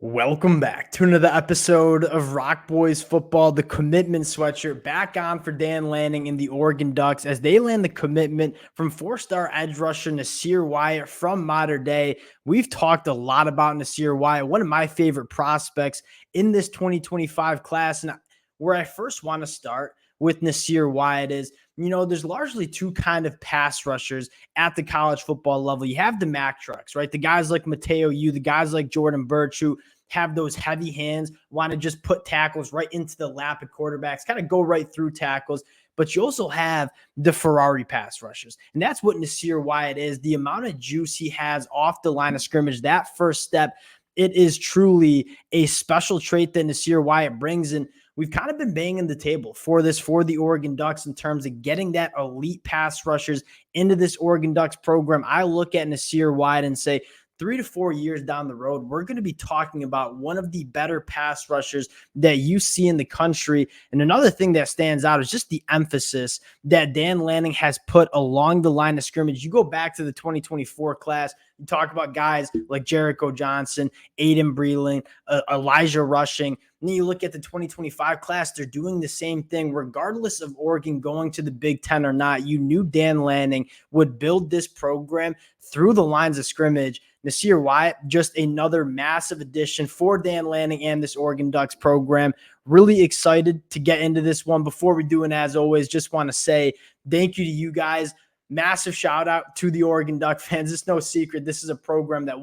Welcome back to another episode of Rock Boys Football, the commitment sweatshirt back on for Dan Lanning and the Oregon Ducks as they land the commitment from four-star edge rusher Nasir Wyatt from Mater Dei. We've talked a lot about Nasir Wyatt, one of my favorite prospects in this 2025 class. And where I first want to start with Nasir Wyatt is, there's largely two kind of pass rushers at the college football level. You have the Mack trucks, right? The guys like Mateo Yu, the guys like Jordan Birch who have those heavy hands, want to just put tackles right into the lap of quarterbacks, kind of go right through tackles. But you also have the Ferrari pass rushers. And that's what Nasir Wyatt is. The amount of juice he has off the line of scrimmage, that first step, it is truly a special trait that Nasir Wyatt brings. And we've kind of been banging the table for the Oregon Ducks in terms of getting that elite pass rushers into this Oregon Ducks program. I look at Nasir Wyatt and say, 3 to 4 years down the road, we're going to be talking about one of the better pass rushers that you see in the country. And another thing that stands out is just the emphasis that Dan Lanning has put along the line of scrimmage. You go back to the 2024 class, you talk about guys like Jericho Johnson, Aiden Breland, Elijah Rushing. And then you look at the 2025 class, they're doing the same thing. Regardless of Oregon going to the Big Ten or not, you knew Dan Lanning would build this program through the lines of scrimmage. Nasir Wyatt, just another massive addition for Dan Lanning and this Oregon Ducks program. Really excited to get into this one. Before we do, and as always, just want to say thank you to you guys. Massive shout out to the Oregon Duck fans. It's no secret. This is a program that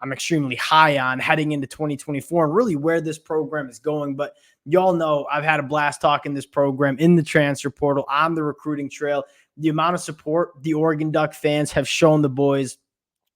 I'm extremely high on heading into 2024 and really where this program is going. But y'all know I've had a blast talking this program in the transfer portal, on the recruiting trail. The amount of support the Oregon Duck fans have shown the boys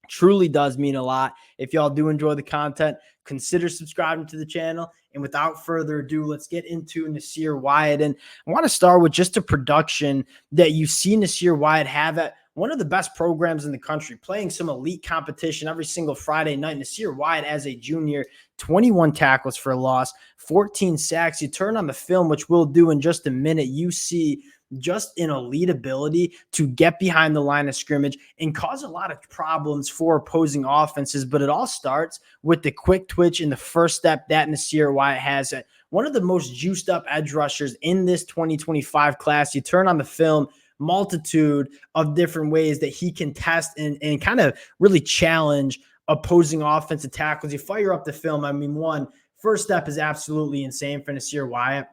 truly does mean a lot. If y'all do enjoy the content, consider subscribing to the channel. And without further ado, let's get into Nasir Wyatt. And I want to start with just a production that you see Nasir Wyatt have at one of the best programs in the country, playing some elite competition every single Friday night. Nasir Wyatt, as a junior, 21 tackles for a loss, 14 sacks. You turn on the film, which we'll do in just a minute, you see just an elite ability to get behind the line of scrimmage and cause a lot of problems for opposing offenses. But it all starts with the quick twitch and the first step that Nasir Wyatt has. At one of the most juiced up edge rushers in this 2025 class. You turn on the film, multitude of different ways that he can test and kind of really challenge opposing offensive tackles. You fire up the film. First step is absolutely insane for Nasir Wyatt.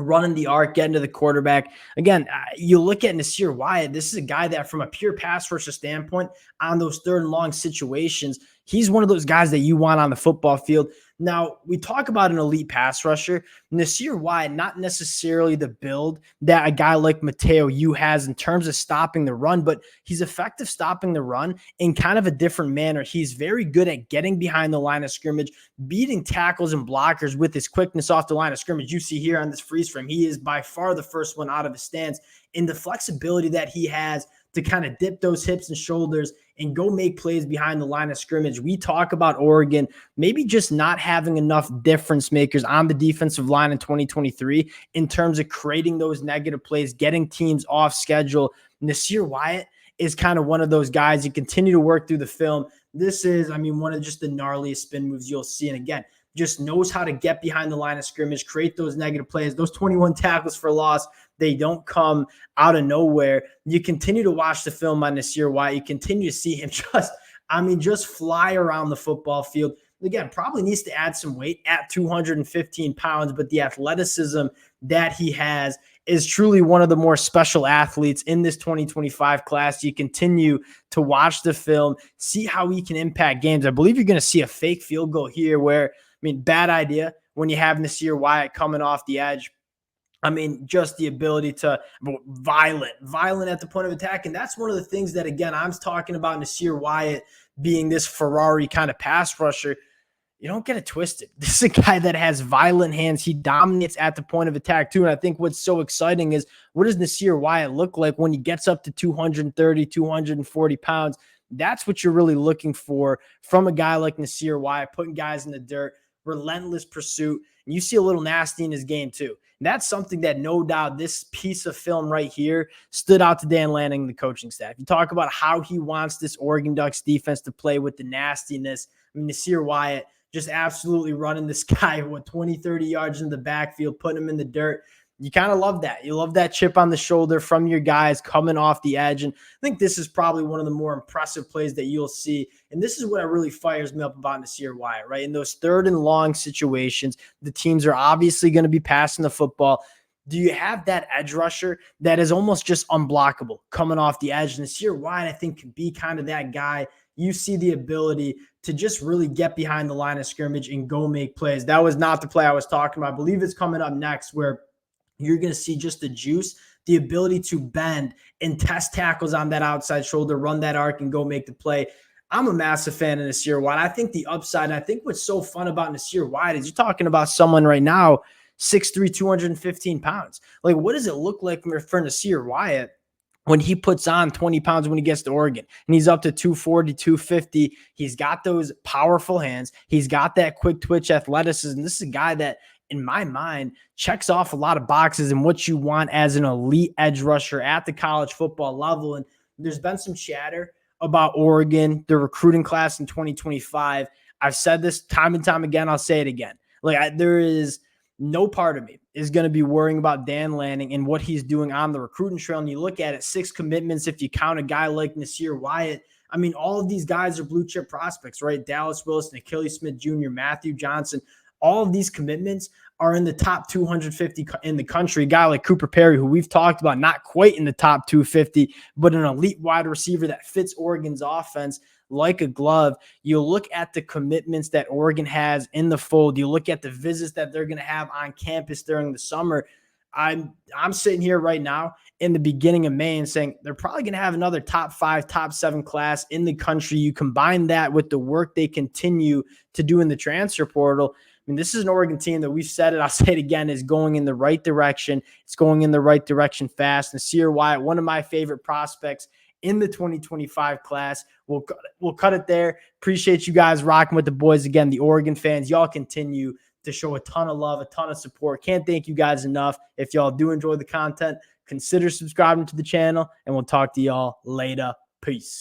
Running the arc, getting to the quarterback. Again, you look at Nasir Wyatt, this is a guy that from a pure pass rusher standpoint on those third and long situations, he's one of those guys that you want on the football field. Now, we talk about an elite pass rusher. Nasir Wyatt, not necessarily the build that a guy like Mateo Yu has in terms of stopping the run, but he's effective stopping the run in kind of a different manner. He's very good at getting behind the line of scrimmage, beating tackles and blockers with his quickness off the line of scrimmage. You see here on this freeze frame, he is by far the first one out of his stance. In the flexibility that he has to kind of dip those hips and shoulders and go make plays behind the line of scrimmage. We talk about Oregon maybe just not having enough difference makers on the defensive line in 2023 in terms of creating those negative plays, getting teams off schedule. Nasir Wyatt is kind of one of those guys. You continue to work through the film. This is, one of just the gnarliest spin moves you'll see. And again, just knows how to get behind the line of scrimmage, create those negative plays. Those 21 tackles for loss, they don't come out of nowhere. You continue to watch the film on Nasir Wyatt. You continue to see him just fly around the football field. Again, probably needs to add some weight at 215 pounds, but the athleticism that he has is truly one of the more special athletes in this 2025 class. You continue to watch the film, see how he can impact games. I believe you're going to see a fake field goal here where, bad idea when you have Nasir Wyatt coming off the edge. Just the ability to violent at the point of attack. And that's one of the things that, again, I'm talking about Nasir Wyatt being this Ferrari kind of pass rusher. You don't get it twisted. This is a guy that has violent hands. He dominates at the point of attack too. And I think what's so exciting is, what does Nasir Wyatt look like when he gets up to 230, 240 pounds? That's what you're really looking for from a guy like Nasir Wyatt, putting guys in the dirt, relentless pursuit. And you see a little nasty in his game too. And that's something that no doubt this piece of film right here stood out to Dan Lanning and the coaching staff. You talk about how he wants this Oregon Ducks defense to play with the nastiness. Nasir Wyatt just absolutely running this guy, 20, 30 yards in the backfield, putting him in the dirt. You kind of love that. You love that chip on the shoulder from your guys coming off the edge. And I think this is probably one of the more impressive plays that you'll see. And this is what really fires me up about Nasir Wyatt, right? In those 3rd and long situations, the teams are obviously going to be passing the football. Do you have that edge rusher that is almost just unblockable coming off the edge? Nasir Wyatt, I think, can be kind of that guy. You see the ability to just really get behind the line of scrimmage and go make plays. That was not the play I was talking about. I believe it's coming up next, where you're going to see just the juice, the ability to bend and test tackles on that outside shoulder, run that arc, and go make the play. I'm a massive fan of Nasir Wyatt. I think the upside, and I think what's so fun about Nasir Wyatt is you're talking about someone right now, 6'3", 215 pounds. Like, what does it look like for Nasir Wyatt when he puts on 20 pounds when he gets to Oregon and he's up to 240, 250? He's got those powerful hands. He's got that quick twitch athleticism. This is a guy that, in my mind, checks off a lot of boxes and what you want as an elite edge rusher at the college football level. And there's been some chatter about Oregon, the recruiting class in 2025. I've said this time and time again. I'll say it again. There is no part of me is going to be worrying about Dan Lanning and what he's doing on the recruiting trail. And you look at it, 6 commitments. If you count a guy like Nasir Wyatt, I mean, all of these guys are blue chip prospects, right? Dallas Wilson, Achilles Smith Jr., Matthew Johnson. All of these commitments are in the top 250 in the country. A guy like Cooper Perry, who we've talked about, not quite in the top 250, but an elite wide receiver that fits Oregon's offense like a glove. You look at the commitments that Oregon has in the fold. You look at the visits that they're going to have on campus during the summer. I'm sitting here right now in the beginning of May and saying they're probably going to have another top 5, top 7 class in the country. You combine that with the work they continue to do in the transfer portal. I mean, this is an Oregon team that we've said it, I'll say it again, is going in the right direction. It's going in the right direction fast. Nasir Wyatt, one of my favorite prospects in the 2025 class. We'll cut it there. Appreciate you guys rocking with the boys again, the Oregon fans. Y'all continue to show a ton of love, a ton of support. Can't thank you guys enough. If y'all do enjoy the content, consider subscribing to the channel, and we'll talk to y'all later. Peace.